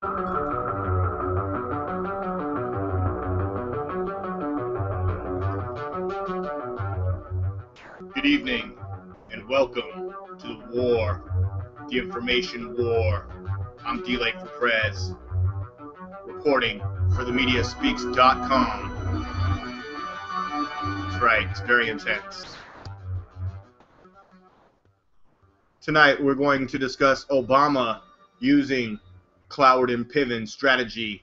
Good evening, and welcome to the war, the information war. I'm D-Lake for Prez, reporting for themediaspeaks.com. That's right, it's very intense. Tonight we're going to discuss Obama using Cloward-Piven strategy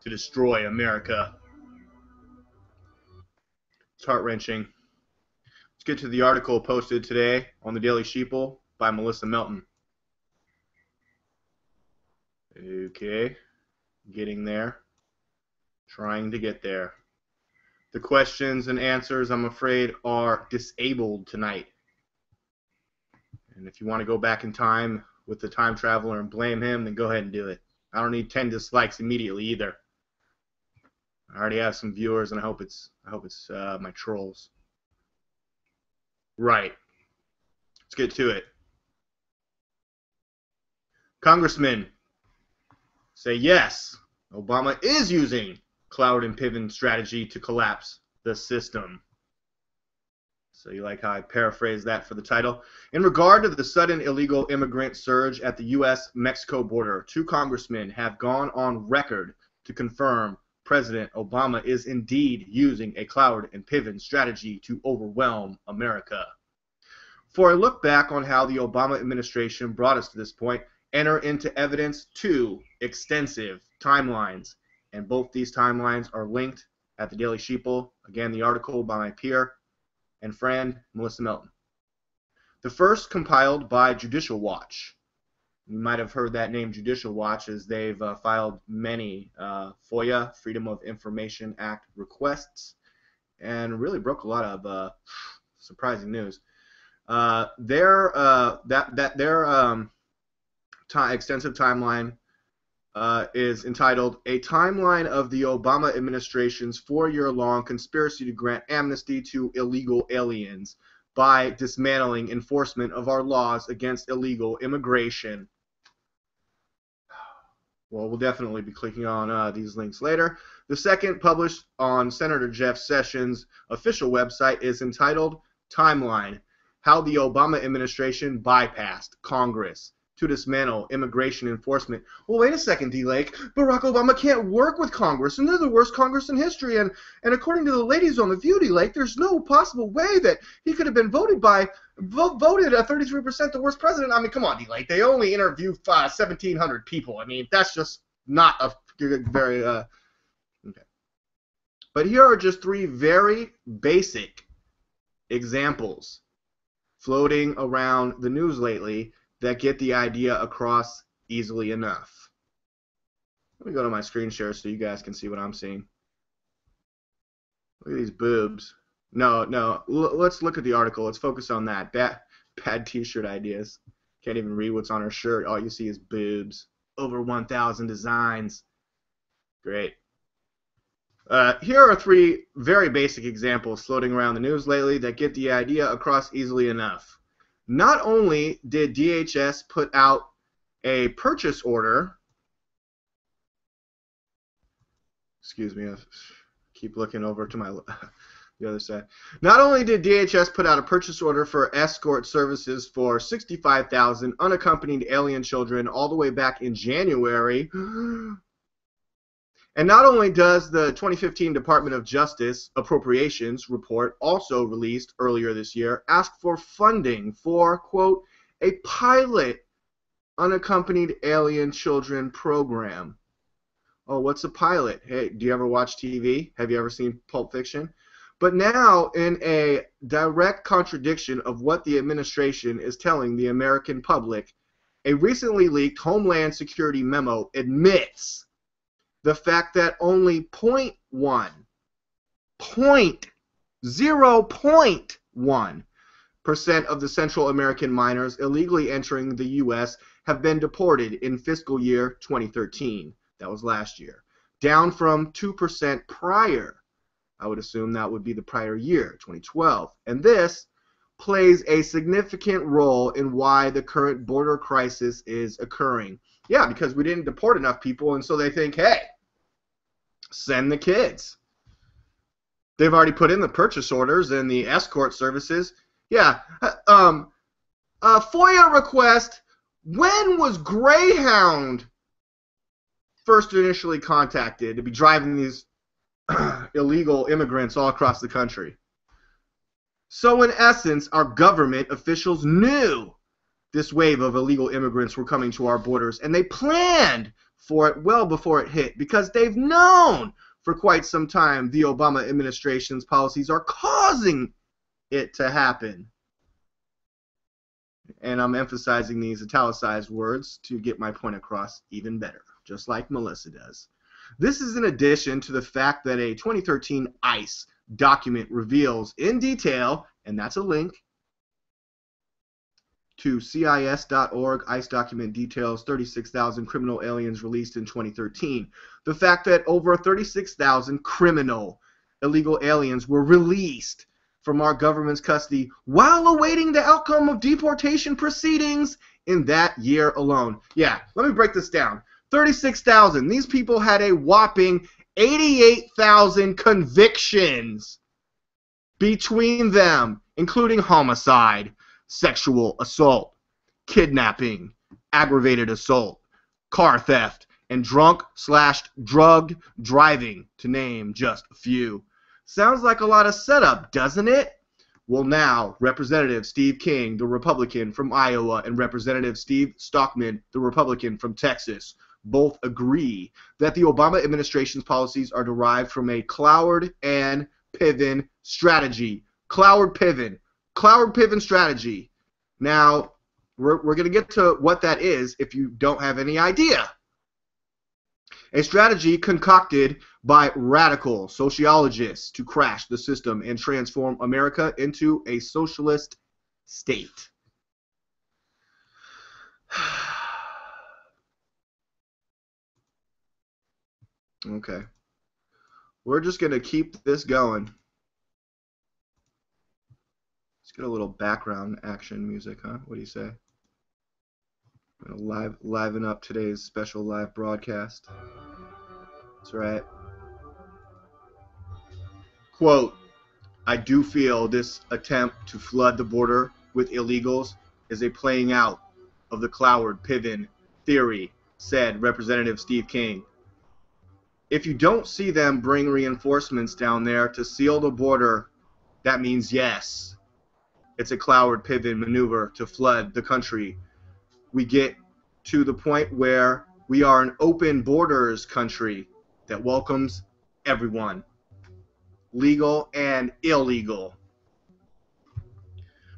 to destroy America. It's heart-wrenching. Let's get to the article posted today on the Daily Sheeple by Melissa Melton. Okay, getting there. Trying to get there. The questions and answers, I'm afraid, are disabled tonight. And if you want to go back in time with the time traveler and blame him, then go ahead and do it. I don't need 10 dislikes immediately either. I already have some viewers, and I hope it's my trolls. Right. Let's get to it. Congressmen say yes, Obama is using Cloward-Piven strategy to collapse the system. So you like how I paraphrase that for the title? In regard to the sudden illegal immigrant surge at the U.S. Mexico border, 2 congressmen have gone on record to confirm President Obama is indeed using a Cloward-Piven strategy to overwhelm America. For a look back on how the Obama administration brought us to this point, enter into evidence 2 extensive timelines. And both these timelines are linked at the Daily Sheeple. Again, the article by my peer and friend, Melissa Melton. The first compiled by Judicial Watch. You might have heard that name, Judicial Watch, as they've filed many FOIA, Freedom of Information Act requests, and really broke a lot of surprising news. Their extensive timeline is entitled "A Timeline of the Obama Administration's 4-year-long conspiracy to grant amnesty to illegal aliens by dismantling enforcement of our laws against illegal immigration." Well, we'll definitely be clicking on these links later. The second, published on Senator Jeff Sessions' official website, is entitled "Timeline: How the Obama Administration Bypassed Congress to Dismantle Immigration Enforcement." Well, wait a second, D-Lake. Barack Obama can't work with Congress, and they're the worst Congress in history. And according to the ladies on The View, D-Lake, there's no possible way that he could have been voted at 33% the worst president. I mean, come on, D-Lake. They only interviewed 1,700 people. I mean, that's just not a very okay. But here are just 3 very basic examples floating around the news lately that get the idea across easily enough. Let me go to my screen share so you guys can see what I'm seeing. Look at these boobs. No, let's look at the article. Let's focus on that. Bad t-shirt ideas. Can't even read what's on her shirt. All you see is boobs. Over 1,000 designs. Great. Here are 3 very basic examples floating around the news lately that get the idea across easily enough. Not only did DHS put out a purchase order, excuse me, I keep looking over to the other side. Not only did DHS put out a purchase order for escort services for 65,000 unaccompanied alien children all the way back in January, and not only does the 2015 Department of Justice Appropriations Report, also released earlier this year, ask for funding for, quote, a pilot unaccompanied alien children program. Oh, what's a pilot? Hey, do you ever watch TV? Have you ever seen Pulp Fiction? But now, in a direct contradiction of what the administration is telling the American public, a recently leaked Homeland Security memo admits the fact that only 0.1% of the Central American minors illegally entering the U.S. have been deported in fiscal year 2013. That was last year. Down from 2% prior. I would assume that would be the prior year, 2012. And this plays a significant role in why the current border crisis is occurring. Yeah, because we didn't deport enough people, and so they think, hey, send the kids. They've already put in the purchase orders and the escort services. Yeah. FOIA request. When was Greyhound first initially contacted to be driving these illegal immigrants all across the country? So in essence, our government officials knew this wave of illegal immigrants were coming to our borders, and they planned for it well before it hit, because they've known for quite some time the Obama administration's policies are causing it to happen. And I'm emphasizing these italicized words to get my point across even better, just like Melissa does. This is in addition to the fact that a 2013 ICE document reveals in detail, and that's a link to CIS.org, ICE document details 36,000 criminal aliens released in 2013. The fact that over 36,000 criminal illegal aliens were released from our government's custody while awaiting the outcome of deportation proceedings in that year alone. Yeah, let me break this down. 36,000. These people had a whopping 88,000 convictions between them, including homicide, sexual assault, kidnapping, aggravated assault, car theft, and drunk/drug driving, to name just a few. Sounds like a lot of setup, doesn't it? Well, now, Representative Steve King, the Republican from Iowa, and Representative Steve Stockman, the Republican from Texas, both agree that the Obama administration's policies are derived from a Cloward-Piven strategy. Cloward-Piven strategy. Now, we're going to get to what that is if you don't have any idea. A strategy concocted by radical sociologists to crash the system and transform America into a socialist state. Okay. We're just going to keep this going. Let's get a little background action music, huh? What do you say? I'm going to liven up today's special live broadcast. That's right. Quote, I do feel this attempt to flood the border with illegals is a playing out of the Cloward-Piven theory, said Representative Steve King. If you don't see them bring reinforcements down there to seal the border, that means yes, it's a Cloward-Piven maneuver to flood the country. We get to the point where we are an open borders country that welcomes everyone, legal and illegal.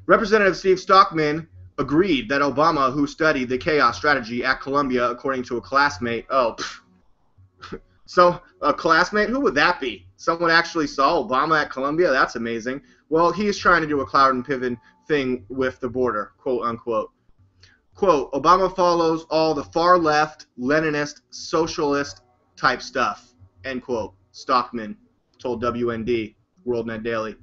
Representative Steve Stockman agreed that Obama, who studied the chaos strategy at Columbia, according to a classmate, so a classmate, who would that be? Someone actually saw Obama at Columbia? That's amazing. Well, he's trying to do a Cloward-Piven thing with the border, quote unquote. Quote, Obama follows all the far left, Leninist, socialist type stuff, end quote. Stockman told WND, WorldNet Daily.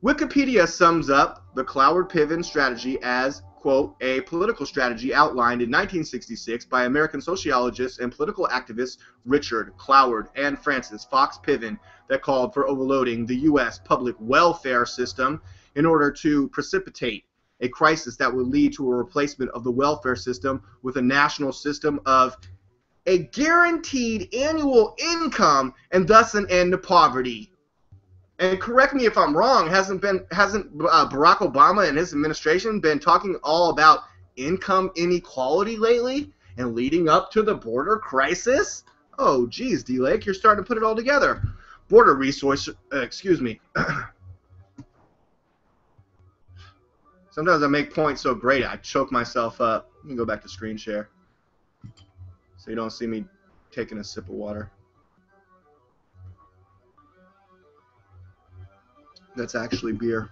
Wikipedia sums up the Cloward-Piven strategy as, quote, a political strategy outlined in 1966 by American sociologists and political activists Richard Cloward and Francis Fox Piven that called for overloading the U.S. public welfare system in order to precipitate a crisis that would lead to a replacement of the welfare system with a national system of a guaranteed annual income and thus an end to poverty. And correct me if I'm wrong, hasn't Barack Obama and his administration been talking all about income inequality lately and leading up to the border crisis? Oh, geez, D-Lake, you're starting to put it all together. Border resource, excuse me. Sometimes I make points so great I choke myself up. Let me go back to screen share so you don't see me taking a sip of water. That's actually beer.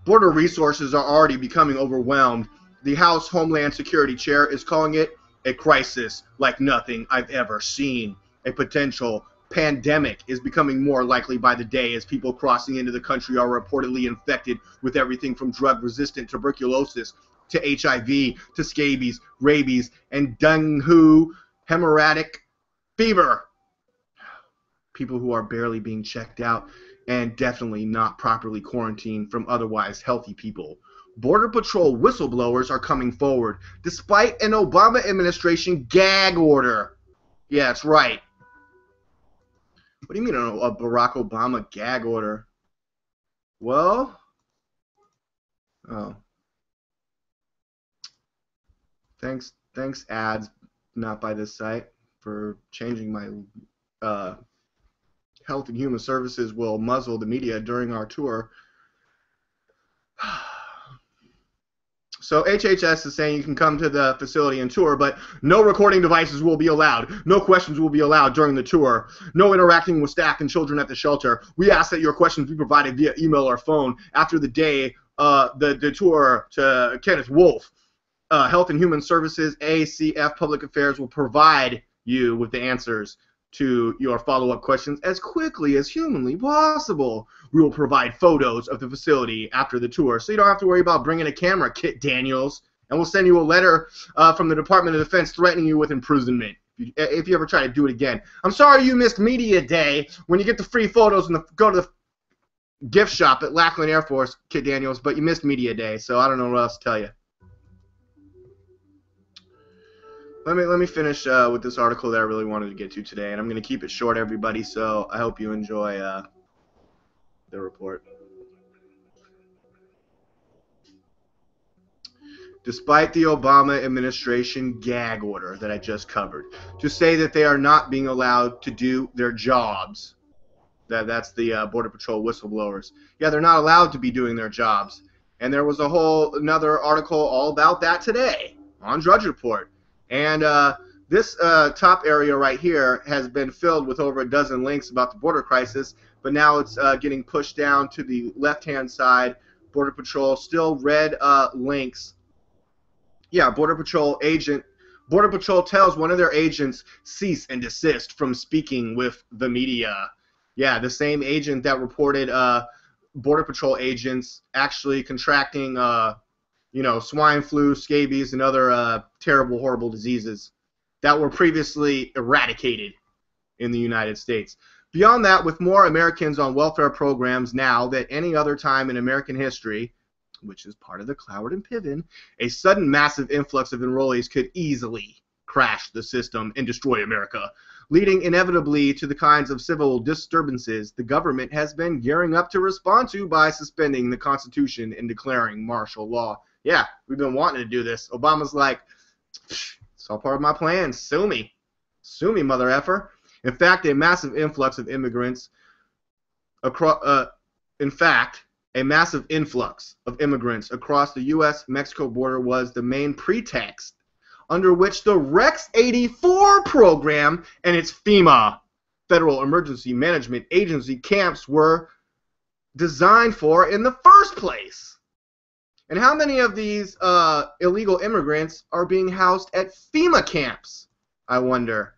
Border resources are already becoming overwhelmed. The House Homeland Security Chair is calling it a crisis like nothing I've ever seen. A potential pandemic is becoming more likely by the day as people crossing into the country are reportedly infected with everything from drug-resistant tuberculosis, to HIV, to scabies, rabies, and dengue hemorrhagic fever. People who are barely being checked out and definitely not properly quarantined from otherwise healthy people. Border Patrol whistleblowers are coming forward despite an Obama administration gag order. Yeah, that's right. What do you mean a Barack Obama gag order? Well, oh. Thanks ads not by this site for changing my Health and Human Services will muzzle the media during our tour. So HHS is saying you can come to the facility and tour, but no recording devices will be allowed. No questions will be allowed during the tour. No interacting with staff and children at the shelter. We ask that your questions be provided via email or phone after the day, the tour to Kenneth Wolf. Health and Human Services, ACF Public Affairs will provide you with the answers to your follow-up questions as quickly as humanly possible. We will provide photos of the facility after the tour, so you don't have to worry about bringing a camera, Kit Daniels. And we'll send you a letter from the Department of Defense threatening you with imprisonment if you ever try to do it again. I'm sorry you missed Media Day when you get the free photos and go to the gift shop at Lackland Air Force, Kit Daniels, but you missed Media Day, so I don't know what else to tell you. Let me finish with this article that I really wanted to get to today, and I'm going to keep it short, everybody, so I hope you enjoy the report. Despite the Obama administration gag order that I just covered, to say that they are not being allowed to do their jobs, that's the Border Patrol whistleblowers. Yeah, they're not allowed to be doing their jobs. And there was a whole another article all about that today on Drudge Report. And this top area right here has been filled with over a dozen links about the border crisis, but now it's getting pushed down to the left-hand side. Border Patrol, still red links. Yeah, Border Patrol tells one of their agents cease and desist from speaking with the media. Yeah, the same agent that reported Border Patrol agents actually contracting swine flu, scabies, and other terrible, horrible diseases that were previously eradicated in the United States. Beyond that, with more Americans on welfare programs now than any other time in American history, which is part of the Cloward-Piven, a sudden massive influx of enrollees could easily crash the system and destroy America, leading inevitably to the kinds of civil disturbances the government has been gearing up to respond to by suspending the Constitution and declaring martial law. Yeah, we've been wanting to do this. Obama's like, it's all part of my plan. Sue me. Sue me, mother effer. In fact, a massive influx of immigrants across the U.S. Mexico border was the main pretext under which the Rex 84 program and its FEMA, Federal Emergency Management Agency, camps were designed for in the first place. And how many of these illegal immigrants are being housed at FEMA camps, I wonder?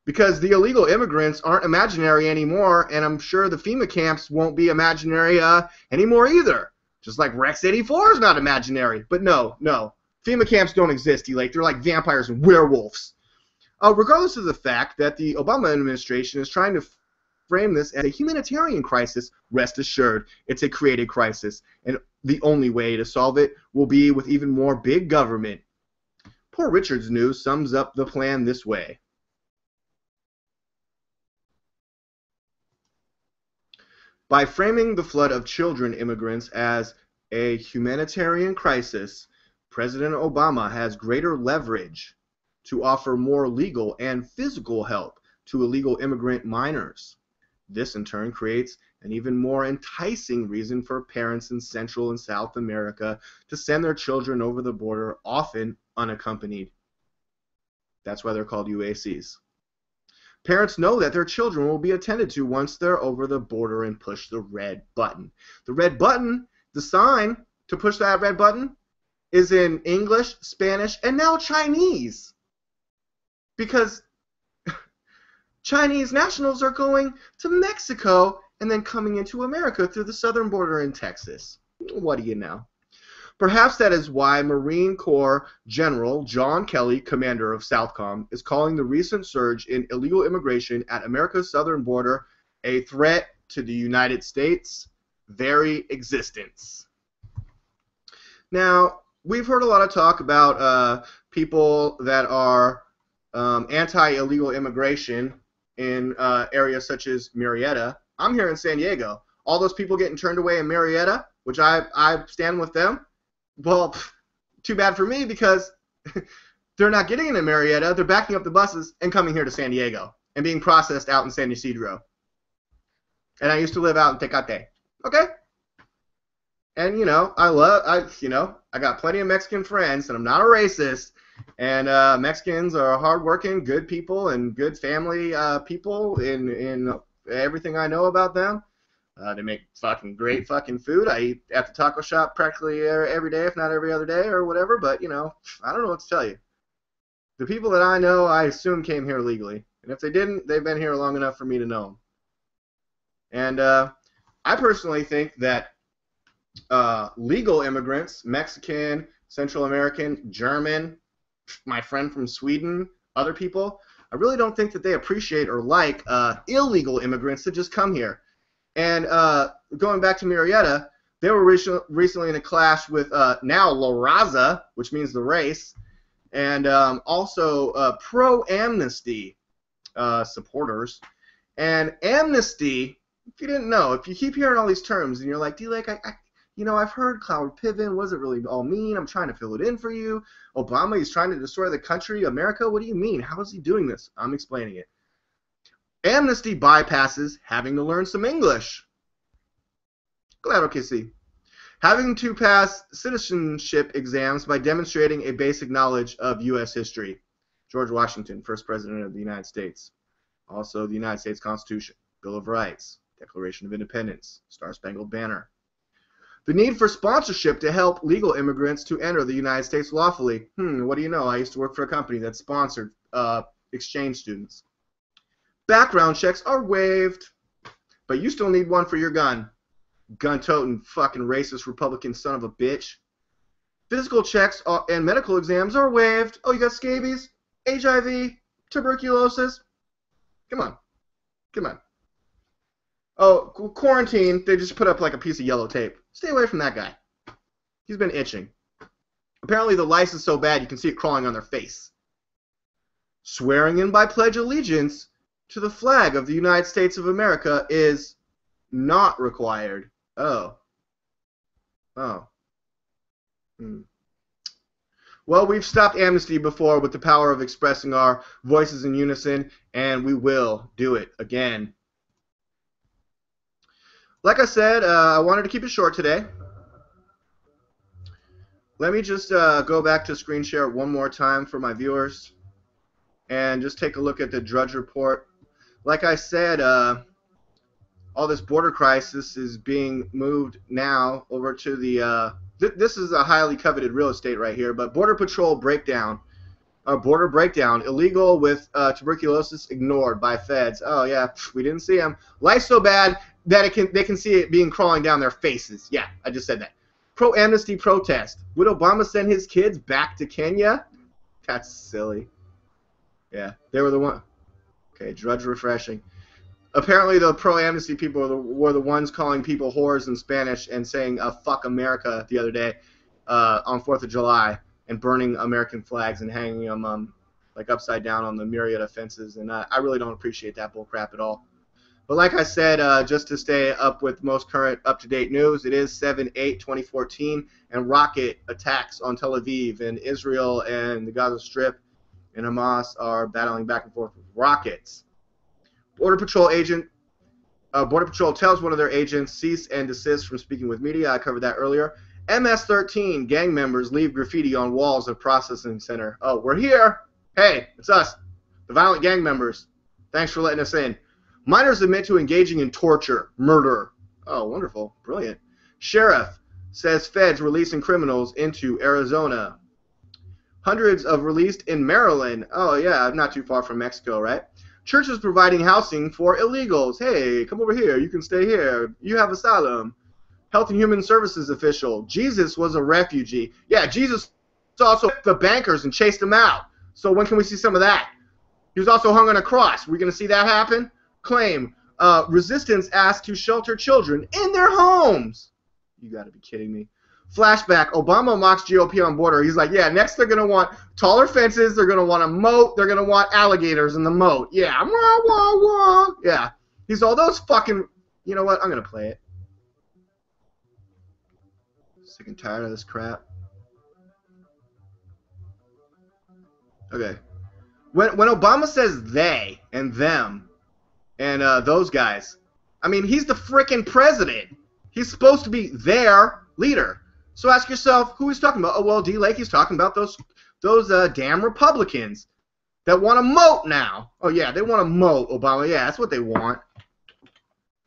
Because the illegal immigrants aren't imaginary anymore, and I'm sure the FEMA camps won't be imaginary anymore either. Just like Rex 84 is not imaginary. But no. FEMA camps don't exist, Elake. They're like vampires and werewolves. Regardless of the fact that the Obama administration is trying to frame this as a humanitarian crisis, rest assured, it's a created crisis. And the only way to solve it will be with even more big government. Poor Richard's news sums up the plan this way. By framing the flood of children immigrants as a humanitarian crisis, President Obama has greater leverage to offer more legal and physical help to illegal immigrant minors. This, in turn, creates an even more enticing reason for parents in Central and South America to send their children over the border, often unaccompanied. That's why they're called UACs. Parents know that their children will be attended to once they're over the border and push the red button. The red button, the sign to push that red button, is in English, Spanish, and now Chinese. Because Chinese nationals are going to Mexico and then coming into America through the southern border in Texas. What do you know? Perhaps that is why Marine Corps General John Kelly, commander of SOUTHCOM, is calling the recent surge in illegal immigration at America's southern border a threat to the United States' very existence. Now, we've heard a lot of talk about people that are anti-illegal immigration in areas such as Marietta. I'm here in San Diego. All those people getting turned away in Marietta, which I stand with them. Well, too bad for me, because they're not getting into Marietta. They're backing up the buses and coming here to San Diego and being processed out in San Ysidro. And I used to live out in Tecate. Okay? And, I got plenty of Mexican friends, and I'm not a racist. And Mexicans are hardworking, good people, and good family people in everything I know about them. They make fucking great fucking food. I eat at the taco shop practically every day, if not every other day or whatever. But, I don't know what to tell you. The people that I know, I assume came here legally. And if they didn't, they've been here long enough for me to know them. And I personally think that legal immigrants, Mexican, Central American, German, my friend from Sweden, other people, I really don't think that they appreciate or like illegal immigrants that just come here. And going back to Marietta, they were recently in a clash with now La Raza, which means the race, and also pro-Amnesty supporters. And Amnesty, if you didn't know, if you keep hearing all these terms and you're like, D-Lake, I've heard Cloward-Piven, what does it really all mean? I'm trying to fill it in for you. Obama, he's trying to destroy the country, America. What do you mean? How is he doing this? I'm explaining it. Amnesty bypasses having to learn some English. Claro que sí. Having to pass citizenship exams by demonstrating a basic knowledge of U.S. history. George Washington, first president of the United States. Also the United States Constitution, Bill of Rights, Declaration of Independence, Star-Spangled Banner. The need for sponsorship to help legal immigrants to enter the United States lawfully. What do you know? I used to work for a company that sponsored exchange students. Background checks are waived, but you still need one for your gun. Gun-toting fucking racist Republican son of a bitch. Physical checks and medical exams are waived. Oh, you got scabies, HIV, tuberculosis? Come on. Come on. Oh, quarantine, they just put up like a piece of yellow tape. Stay away from that guy. He's been itching. Apparently the lice is so bad you can see it crawling on their face. Swearing in by pledge allegiance to the flag of the United States of America is not required. Oh. Well, we've stopped Amnesty before with the power of expressing our voices in unison, and we will do it again. Like I said, I wanted to keep it short today. Let me just go back to screen share one more time for my viewers and just take a look at the Drudge Report. Like I said, all this border crisis is being moved now over to the, this is a highly coveted real estate right here, but Border Patrol breakdown, border breakdown, illegal with tuberculosis ignored by feds. Oh yeah, we didn't see them. Life's so bad that they can see it being crawling down their faces. Yeah, I just said that. Pro-amnesty protest. Would Obama send his kids back to Kenya? That's silly. Yeah, they were the one. Okay, Drudge refreshing. Apparently the pro-amnesty people were the ones calling people whores in Spanish and saying fuck America the other day on 4th of July and burning American flags and hanging them like upside down on the Marietta fences. And I really don't appreciate that bull crap at all. But like I said, just to stay up with most current up-to-date news, it is 7/8/2014, and rocket attacks on Tel Aviv, and Israel and the Gaza Strip and Hamas are battling back and forth with rockets. Border Patrol tells one of their agents cease and desist from speaking with media. I covered that earlier. MS-13 gang members leave graffiti on walls of processing center. Oh, we're here. Hey, it's us, the violent gang members. Thanks for letting us in. Minors admit to engaging in torture, murder. Oh, wonderful. Brilliant. Sheriff says feds releasing criminals into Arizona. Hundreds of released in Maryland. Oh, yeah, not too far from Mexico, right? Churches providing housing for illegals. Hey, come over here. You can stay here. You have asylum. Health and Human Services official. Jesus was a refugee. Yeah, Jesus also hit the bankers and chased them out. So when can we see some of that? He was also hung on a cross. We're going to see that happen? Claim. Resistance asked to shelter children in their homes. You got to be kidding me. Flashback. Obama mocks GOP on border. He's like, yeah, next they're going to want taller fences. They're going to want a moat. They're going to want alligators in the moat. Yeah. Wah, wah, wah. Yeah. He's all those fucking... You know what? I'm going to play it. Sick and tired of this crap. Okay. When Obama says they and them and those guys, I mean, he's the frickin' president. He's supposed to be their leader. So ask yourself, who he's talking about? Oh, well, D. Lake, he's talking about those damn Republicans that want a moat now. Oh, yeah, they want a moat, Obama. Yeah, that's what they want.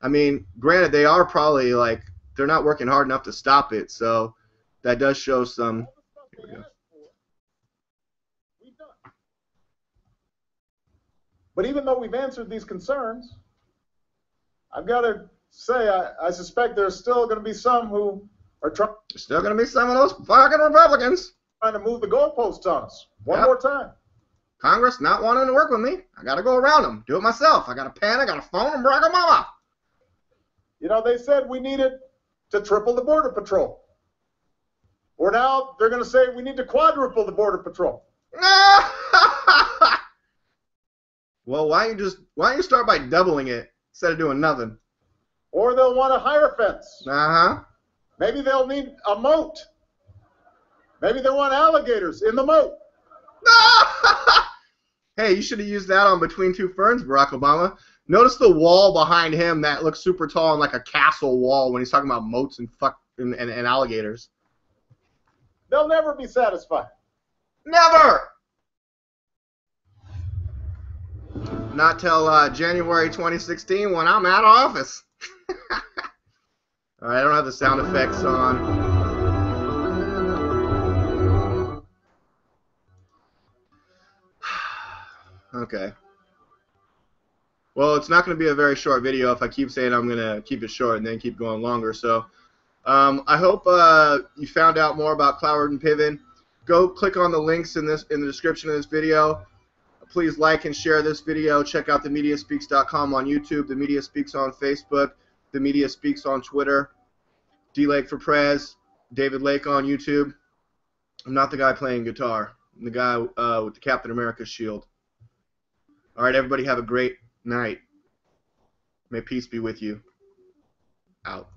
I mean, granted, they are probably, like, they're not working hard enough to stop it, so that does show some... Here we go. But even though we've answered these concerns, I've got to say I suspect there's still going to be some who are trying. There's still going to be some of those fucking Republicans trying to move the goalposts on us one more time. Congress not wanting to work with me. I got to go around them. Do it myself. I got a pen. I got a phone. And Barack Obama. You know, they said we needed to triple the Border Patrol. Or now they're going to say we need to quadruple the Border Patrol. Well, why don't you start by doubling it instead of doing nothing? Or they'll want a higher fence. Uh-huh. Maybe they'll need a moat. Maybe they want alligators in the moat. Hey, you should have used that on Between Two Ferns, Barack Obama. Notice the wall behind him that looks super tall and like a castle wall when he's talking about moats and alligators. They'll never be satisfied. Never! Not till January 2016 when I'm out of office. Alright, I don't have the sound effects on. Okay. Well, it's not going to be a very short video if I keep saying I'm going to keep it short and then keep going longer. So I hope you found out more about Cloward-Piven. Go click on the links in the description of this video. Please like and share this video. Check out themediaspeaks.com on YouTube, The Media Speaks on Facebook, The Media Speaks on Twitter, D. Lake for Prez, David Lake on YouTube. I'm not the guy playing guitar. I'm the guy with the Captain America shield. All right, everybody have a great night. May peace be with you. Out.